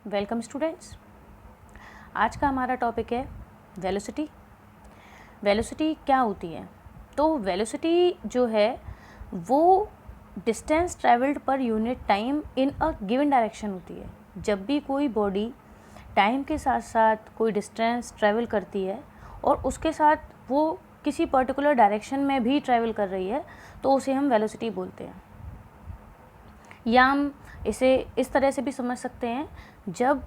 Welcome students. आज का हमारा टॉपिक है वेलोसिटी। वेलोसिटी क्या होती है? तो वेलोसिटी जो है वो distance travelled per unit time in a given direction होती है। जब भी कोई बॉडी टाइम के साथ साथ कोई डिस्टेंस ट्रैवल करती है और उसके साथ वो किसी पर्टिकुलर डायरेक्शन में भी ट्रैवल कर रही है तो उसे हम वेलोसिटी बोलते हैं। या हम इसे इस तरह से भी समझ सकते हैं, जब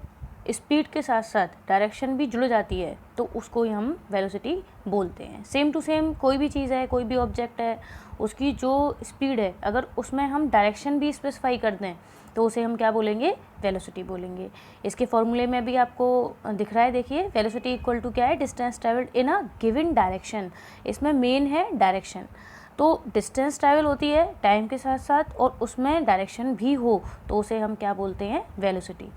स्पीड के साथ साथ डायरेक्शन भी जुड़ जाती है तो उसको ही हम वेलोसिटी बोलते हैं। सेम टू सेम कोई भी चीज़ है, कोई भी ऑब्जेक्ट है, उसकी जो स्पीड है अगर उसमें हम डायरेक्शन भी स्पेसिफाई कर दें तो उसे हम क्या बोलेंगे? वेलोसिटी बोलेंगे। इसके फॉर्मूले में भी आपको दिख रहा है, देखिए वेलोसिटी इक्वल टू क्या है? Distance travelled in a given direction. इसमें मेन है डायरेक्शन। तो डिस्टेंस ट्रैवल होती है टाइम के साथ साथ और उसमें डायरेक्शन भी हो तो उसे हम क्या बोलते हैं? वेलोसिटी।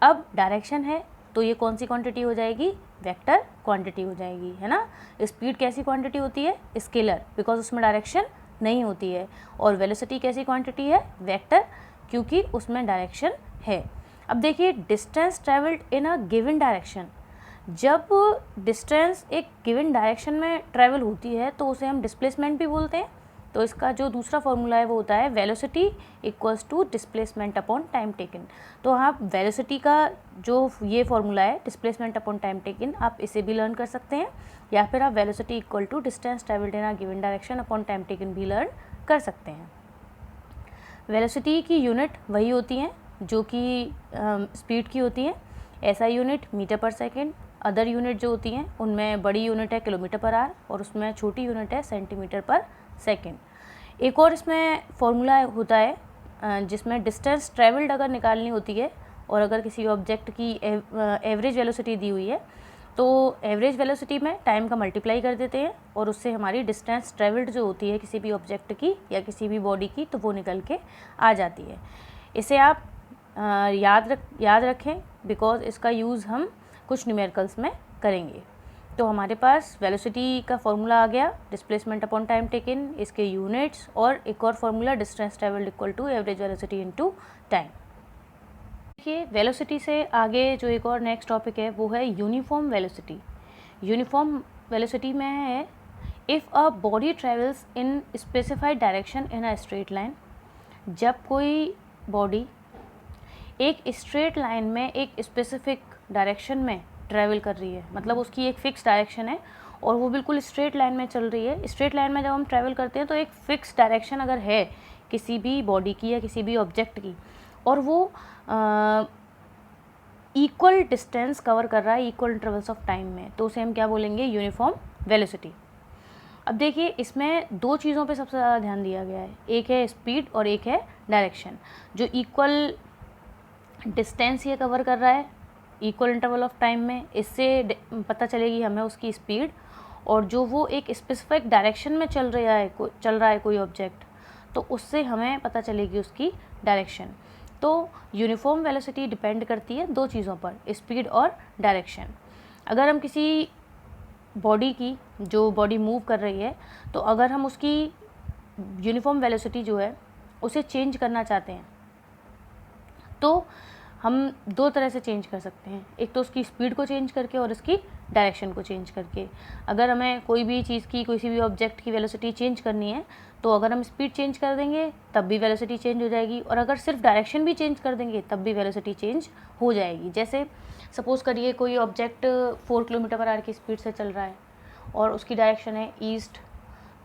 अब डायरेक्शन है तो ये कौन सी क्वांटिटी हो जाएगी? वेक्टर क्वांटिटी हो जाएगी, है ना। स्पीड कैसी क्वांटिटी होती है? स्केलर, बिकॉज उसमें डायरेक्शन नहीं होती है। और वेलोसिटी कैसी क्वांटिटी है? वेक्टर, क्योंकि उसमें डायरेक्शन है। अब देखिए, distance travelled in a given direction. जब डिस्टेंस एक गिवन डायरेक्शन में ट्रैवल होती है तो उसे हम डिस्प्लेसमेंट भी बोलते हैं। तो इसका जो दूसरा फॉर्मूला है वो होता है velocity equals to displacement upon time taken. तो आप वेलोसिटी का जो ये फॉर्मूला है डिस्प्लेसमेंट अपॉन टाइम टेकन, आप इसे भी लर्न कर सकते हैं, या फिर आप velocity equal to distance travelled in a given direction upon time taken भी लर्न कर सकते हैं। वेलोसिटी की यूनिट वही होती हैं जो कि स्पीड की होती हैं। ऐसा यूनिट मीटर पर सेकेंड। अदर यूनिट जो होती हैं उनमें बड़ी यूनिट है किलोमीटर पर आवर और उसमें छोटी यूनिट है सेंटीमीटर पर सेकेंड। एक और इसमें फॉर्मूला होता है जिसमें डिस्टेंस ट्रैवल्ड अगर निकालनी होती है और अगर किसी ऑब्जेक्ट की एवरेज वेलोसिटी दी हुई है तो एवरेज वेलोसिटी में टाइम का मल्टीप्लाई कर देते हैं और उससे हमारी डिस्टेंस ट्रैवल्ड जो होती है किसी भी ऑब्जेक्ट की या किसी भी बॉडी की तो वो निकल के आ जाती है। इसे आप याद रखें, बिकॉज इसका यूज़ हम कुछ न्यूमेरिकल्स में करेंगे। तो हमारे पास वेलोसिटी का फॉर्मूला आ गया, डिस्प्लेसमेंट अपॉन टाइम टेकन, इसके यूनिट्स, और एक और formula distance travelled equal to average velocity into time. देखिए, वेलोसिटी से आगे जो एक और नेक्स्ट टॉपिक है वो है यूनिफॉर्म वेलोसिटी। यूनिफॉर्म वेलोसिटी में है if a body travels in specified direction in a straight line. जब कोई बॉडी एक स्ट्रेट लाइन में एक स्पेसिफिक डायरेक्शन में ट्रैवल कर रही है, मतलब उसकी एक फ़िक्स डायरेक्शन है और वो बिल्कुल स्ट्रेट लाइन में चल रही है। स्ट्रेट लाइन में जब हम ट्रैवल करते हैं तो एक फ़िक्स डायरेक्शन अगर है किसी भी बॉडी की या किसी भी ऑब्जेक्ट की और वो इक्वल डिस्टेंस कवर कर रहा है इक्वल इंटरवल्स ऑफ टाइम में, तो उसे हम क्या बोलेंगे? Uniform velocity. अब देखिए, इसमें दो चीज़ों पे सबसे ज़्यादा ध्यान दिया गया है, एक है स्पीड और एक है डायरेक्शन। जो इक्वल डिस्टेंस ये कवर कर रहा है इक्वल इंटरवल ऑफ टाइम में, इससे पता चलेगी हमें उसकी स्पीड। और जो वो एक स्पेसिफिक डायरेक्शन में चल रहा है कोई ऑब्जेक्ट, तो उससे हमें पता चलेगी उसकी डायरेक्शन। तो यूनिफॉर्म वेलोसिटी डिपेंड करती है दो चीज़ों पर, स्पीड और डायरेक्शन। अगर हम किसी बॉडी की, जो बॉडी मूव कर रही है, तो अगर हम उसकी यूनिफॉर्म वेलोसिटी जो है उसे चेंज करना चाहते हैं तो हम दो तरह से चेंज कर सकते हैं, एक तो उसकी स्पीड को चेंज करके और इसकी डायरेक्शन को चेंज करके। अगर हमें कोई भी चीज़ की, किसी भी ऑब्जेक्ट की वेलोसिटी चेंज करनी है तो अगर हम स्पीड चेंज कर देंगे तब भी वेलोसिटी चेंज हो जाएगी, और अगर सिर्फ डायरेक्शन भी चेंज कर देंगे तब भी वेलोसिटी चेंज हो जाएगी। जैसे सपोज़ करिए कोई ऑब्जेक्ट 4 किलोमीटर पर आवर की स्पीड से चल रहा है और उसकी डायरेक्शन है ईस्ट,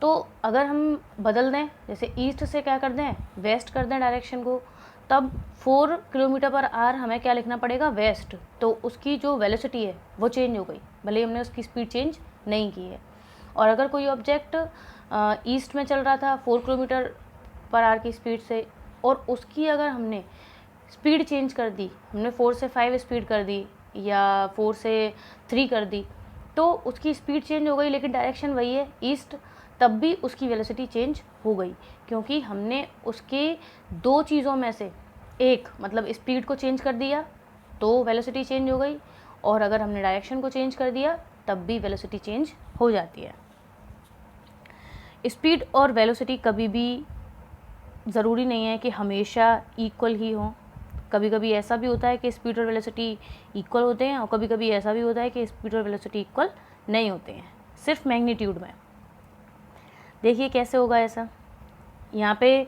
तो अगर हम बदल दें, जैसे ईस्ट से क्या कर दें, वेस्ट कर दें डायरेक्शन को, तब 4 किलोमीटर पर आवर हमें क्या लिखना पड़ेगा? वेस्ट। तो उसकी जो वेलोसिटी है वो चेंज हो गई, भले ही हमने उसकी स्पीड चेंज नहीं की है। और अगर कोई ऑब्जेक्ट ईस्ट में चल रहा था 4 किलोमीटर पर आवर की स्पीड से, और उसकी अगर हमने स्पीड चेंज कर दी, हमने 4 से 5 स्पीड कर दी या 4 से 3 कर दी, तो उसकी स्पीड चेंज हो गई लेकिन डायरेक्शन वही है ईस्ट, तब भी उसकी वेलोसिटी चेंज हो गई, क्योंकि हमने उसके दो चीज़ों में से एक, मतलब स्पीड को चेंज कर दिया तो वेलोसिटी चेंज हो गई, और अगर हमने डायरेक्शन को चेंज कर दिया तब भी वेलोसिटी चेंज हो जाती है। स्पीड और वेलोसिटी कभी भी ज़रूरी नहीं है कि हमेशा इक्वल ही हो। कभी कभी ऐसा भी होता है कि स्पीड और वेलोसिटी इक्वल होते हैं और कभी कभी ऐसा भी होता है कि स्पीड और वेलोसिटी इक्वल नहीं होते हैं, सिर्फ मैग्नीट्यूड में। देखिए कैसे होगा ऐसा। यहाँ पे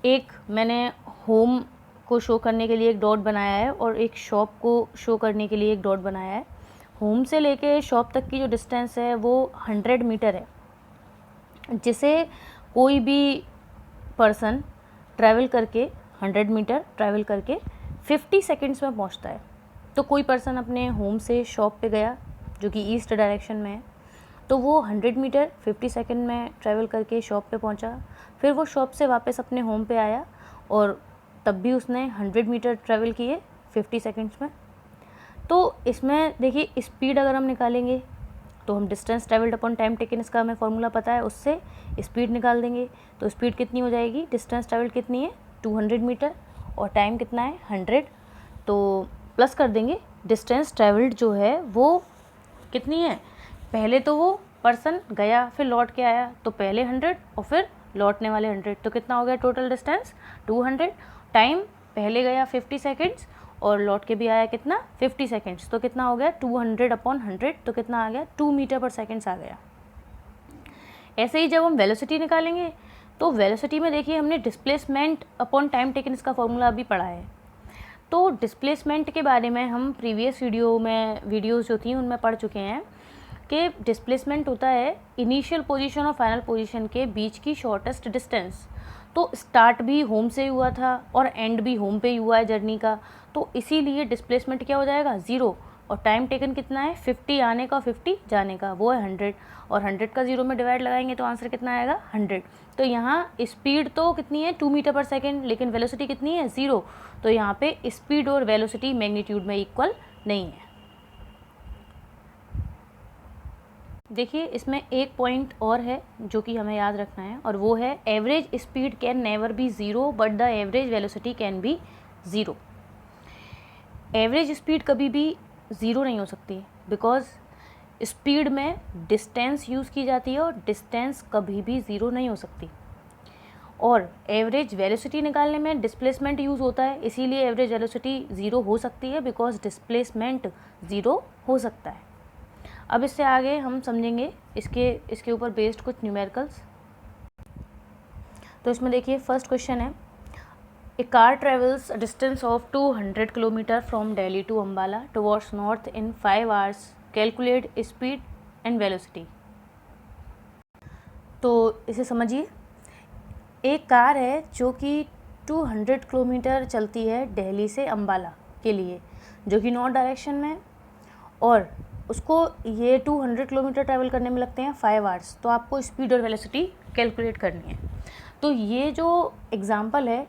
एक मैंने होम को शो करने के लिए एक डॉट बनाया है और एक शॉप को शो करने के लिए एक डॉट बनाया है। होम से लेके शॉप तक की जो डिस्टेंस है वो 100 मीटर है, जिसे कोई भी पर्सन ट्रैवल करके 100 मीटर ट्रैवल करके 50 सेकंड्स में पहुंचता है। तो कोई पर्सन अपने होम से शॉप पे गया जो कि ईस्ट डायरेक्शन में है, तो वो 100 मीटर 50 सेकंड में ट्रैवल करके शॉप पे पहुंचा। फिर वो शॉप से वापस अपने होम पे आया और तब भी उसने 100 मीटर ट्रैवल किए 50 सेकंड्स में। तो इसमें देखिए स्पीड अगर हम निकालेंगे तो हम distance travelled upon time taken, इसका हमें फॉर्मूला पता है, उससे स्पीड निकाल देंगे। तो स्पीड कितनी हो जाएगी, डिस्टेंस ट्रैवल्ड कितनी है 200 मीटर और टाइम कितना है 100, तो प्लस कर देंगे। डिस्टेंस ट्रैवल्ड जो है वो कितनी है, पहले तो वो पर्सन गया फिर लौट के आया, तो पहले 100 और फिर लौटने वाले 100, तो कितना हो गया टोटल डिस्टेंस 200। टाइम पहले गया 50 सेकेंड्स और लौट के भी आया कितना 50 सेकेंड्स, तो कितना हो गया 200 अपॉन 100, तो कितना आ गया 2 मीटर पर सेकेंड्स आ गया। ऐसे ही जब हम वेलोसिटी निकालेंगे तो वेलोसिटी में देखिए हमने डिस्प्लेसमेंट अपॉन टाइम टेकन इसका फॉर्मूला अभी पढ़ा है। तो डिस्प्लेसमेंट के बारे में हम प्रीवियस वीडियोज़ जो थी उनमें पढ़ चुके हैं कि डिस्प्लेसमेंट होता है इनिशियल पोजीशन और फाइनल पोजीशन के बीच की शॉर्टेस्ट डिस्टेंस। तो स्टार्ट भी होम से हुआ था और एंड भी होम पे ही हुआ है जर्नी का, तो इसीलिए डिस्प्लेसमेंट क्या हो जाएगा 0 और टाइम टेकन कितना है 50 आने का 50 जाने का, वो है 100 और 100 का 0 में डिवाइड लगाएंगे तो आंसर कितना आएगा 100। तो यहाँ स्पीड तो कितनी है 2 मीटर पर सेकेंड, लेकिन वेलोसिटी कितनी है 0, तो यहाँ पे स्पीड और वेलोसिटी मैग्नीट्यूड में इक्वल नहीं है। देखिए इसमें एक पॉइंट और है जो कि हमें याद रखना है और वो है average speed can never be 0 but the average velocity can be 0। Average speed कभी भी 0 नहीं हो सकती बिकॉज स्पीड में डिस्टेंस यूज़ की जाती है और डिस्टेंस कभी भी 0 नहीं हो सकती। और एवरेज वेलोसिटी निकालने में डिस्प्लेसमेंट यूज़ होता है, इसीलिए एवरेज वेलोसिटी 0 हो सकती है बिकॉज डिस्प्लेसमेंट 0 हो सकता है। अब इससे आगे हम समझेंगे इसके ऊपर बेस्ड कुछ न्यूमेरिकल्स। तो इसमें देखिए फर्स्ट क्वेश्चन है, a car travels a distance of 200 kilometre from Delhi to Ambala towards north in 5 hours, calculate speed and velocity. तो इसे समझिए, एक कार है जो कि 200 किलोमीटर चलती है दिल्ली से अम्बाला के लिए, जो कि नॉर्थ डायरेक्शन में है, और उसको ये 200 किलोमीटर ट्रैवल करने में लगते हैं 5 आवर्स। तो आपको स्पीड और वेलोसिटी कैलकुलेट करनी है। तो ये जो एग्ज़ाम्पल है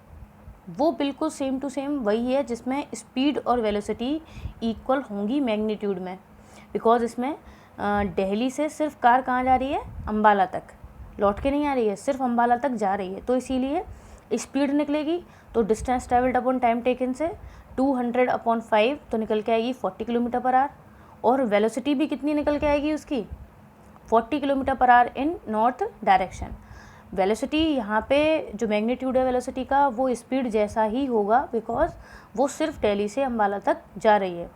वो बिल्कुल सेम टू सेम वही है जिसमें स्पीड और वेलोसिटी इक्वल होंगी मैग्नीट्यूड में, बिकॉज इसमें दिल्ली से सिर्फ कार कहाँ जा रही है, अम्बाला तक, लौट के नहीं आ रही है, सिर्फ अम्बाला तक जा रही है। तो इसीलिए स्पीड निकलेगी तो distance travelled upon time taken से 200 अपॉन 5 तो निकल के आएगी 40 किलोमीटर पर आवर, और वेलोसिटी भी कितनी निकल के आएगी उसकी 40 किलोमीटर पर आवर इन नॉर्थ डायरेक्शन। वेलोसिटी यहाँ पे जो मैग्नीट्यूड है वेलोसिटी का वो स्पीड जैसा ही होगा बिकॉज वो सिर्फ दिल्ली से अम्बाला तक जा रही है,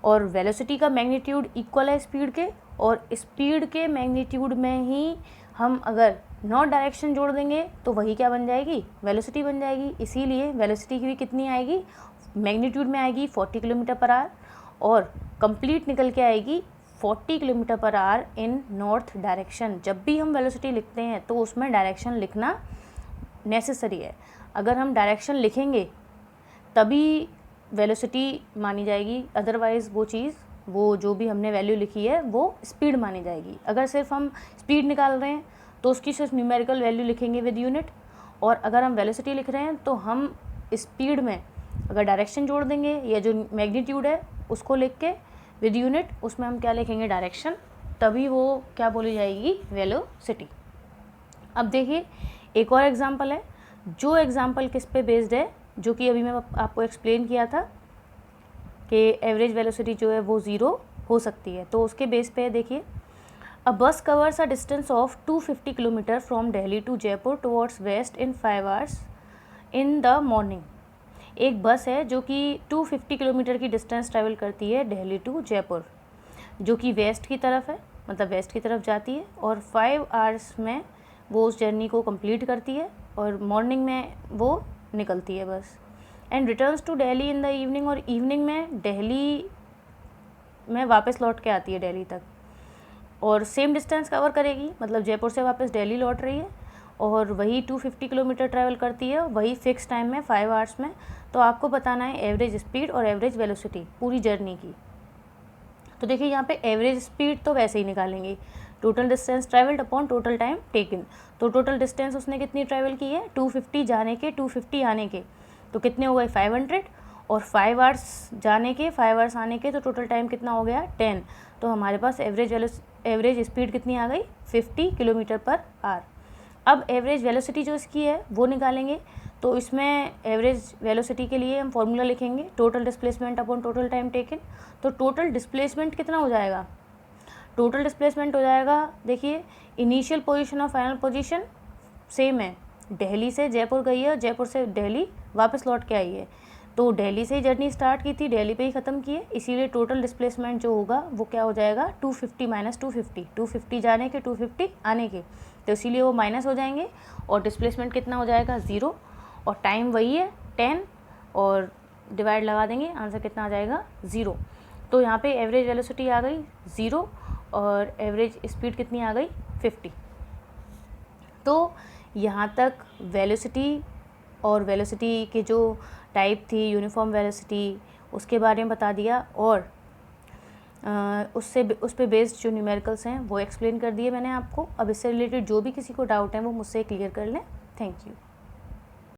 और वेलोसिटी का मैग्नीट्यूड इक्वल है स्पीड के, और स्पीड के मैग्नीट्यूड में ही हम अगर नॉर्थ डायरेक्शन जोड़ देंगे तो वही क्या बन जाएगी, वेलोसिटी बन जाएगी। इसीलिए वेलोसिटी की भी कितनी आएगी, मैग्नीट्यूड में आएगी 40 किलोमीटर पर आवर और कंप्लीट निकल के आएगी 40 किलोमीटर पर आवर इन नॉर्थ डायरेक्शन। जब भी हम वेलोसिटी लिखते हैं तो उसमें डायरेक्शन लिखना नेसेसरी है। अगर हम डायरेक्शन लिखेंगे तभी वेलोसिटी मानी जाएगी, अदरवाइज़ वो जो भी हमने वैल्यू लिखी है वो स्पीड मानी जाएगी। अगर सिर्फ हम स्पीड निकाल रहे हैं तो उसकी सिर्फ न्यूमेरिकल वैल्यू लिखेंगे विद यूनिट, और अगर हम वेलोसिटी लिख रहे हैं तो हम स्पीड में अगर डायरेक्शन जोड़ देंगे या जो मैग्नीट्यूड है उसको लिख के विद यूनिट उसमें हम क्या लिखेंगे डायरेक्शन, तभी वो क्या बोली जाएगी, वेलोसिटी। अब देखिए एक और एग्जांपल है, जो एग्जांपल किस पे बेस्ड है, जो कि अभी मैं आपको एक्सप्लेन किया था कि एवरेज वेलोसिटी जो है वो 0 हो सकती है। तो उसके बेस पे देखिए, a bus covers a distance of 250 kilometre from Delhi to Jaipur towards west in 5 hours in the morning. एक बस है जो कि 250 किलोमीटर की डिस्टेंस ट्रैवल करती है दिल्ली टू जयपुर, जो कि वेस्ट की तरफ है, मतलब वेस्ट की तरफ जाती है, और 5 आवर्स में वो उस जर्नी को कंप्लीट करती है और मॉर्निंग में वो निकलती है bus, and returns to Delhi in the evening, और इवनिंग में दिल्ली में वापस लौट के आती है दिल्ली तक, और सेम डिस्टेंस कवर करेगी, मतलब जयपुर से वापस दिल्ली लौट रही है और वही 250 किलोमीटर ट्रैवल करती है, वही फिक्स टाइम में 5 आवर्स में। तो आपको बताना है एवरेज स्पीड और एवरेज वेलोसिटी पूरी जर्नी की। तो देखिए यहाँ पे एवरेज स्पीड तो वैसे ही निकालेंगे, total distance travelled upon total time taken. तो टोटल डिस्टेंस उसने कितनी ट्रैवल की है, 250 जाने के 250 आने के, तो कितने हो गए 500, और 5 आवर्स जाने के 5 आवर्स आने के, तो टोटल टाइम कितना हो गया 10। तो हमारे पास एवरेज स्पीड कितनी आ गई 50 किलोमीटर पर आवर। अब एवरेज वेलोसिटी जो इसकी है वो निकालेंगे। तो इसमें एवरेज वेलोसिटी के लिए हम फॉर्मूला लिखेंगे, total displacement upon total time taken. तो टोटल डिस्प्लेसमेंट कितना हो जाएगा, टोटल डिस्प्लेसमेंट हो जाएगा, देखिए इनिशियल पोजीशन और फाइनल पोजीशन सेम है, दिल्ली से जयपुर गई है और जयपुर से दिल्ली वापस लौट के आई है, तो दिल्ली से ही जर्नी स्टार्ट की थी, दिल्ली पे ही ख़त्म की है, इसीलिए टोटल डिस्प्लेसमेंट जो होगा वो क्या हो जाएगा 250 माइनस 250 जाने के 250 आने के, तो इसीलिए वो माइनस हो जाएंगे, और डिस्प्लेसमेंट कितना हो जाएगा 0, और टाइम वही है 10, और डिवाइड लगा देंगे, आंसर कितना आ जाएगा 0। तो यहाँ पे एवरेज वेलोसिटी आ गई 0 और एवरेज स्पीड कितनी आ गई 50। तो यहाँ तक वेलोसिटी और वेलोसिटी के जो टाइप थी, यूनिफॉर्म वेलोसिटी, उसके बारे में बता दिया, और उस पे बेस्ड जो न्यूमेरिकल्स हैं वो एक्सप्लेन कर दिए मैंने आपको। अब इससे रिलेटेड जो भी किसी को डाउट है वो मुझसे क्लियर कर लें। Thank you.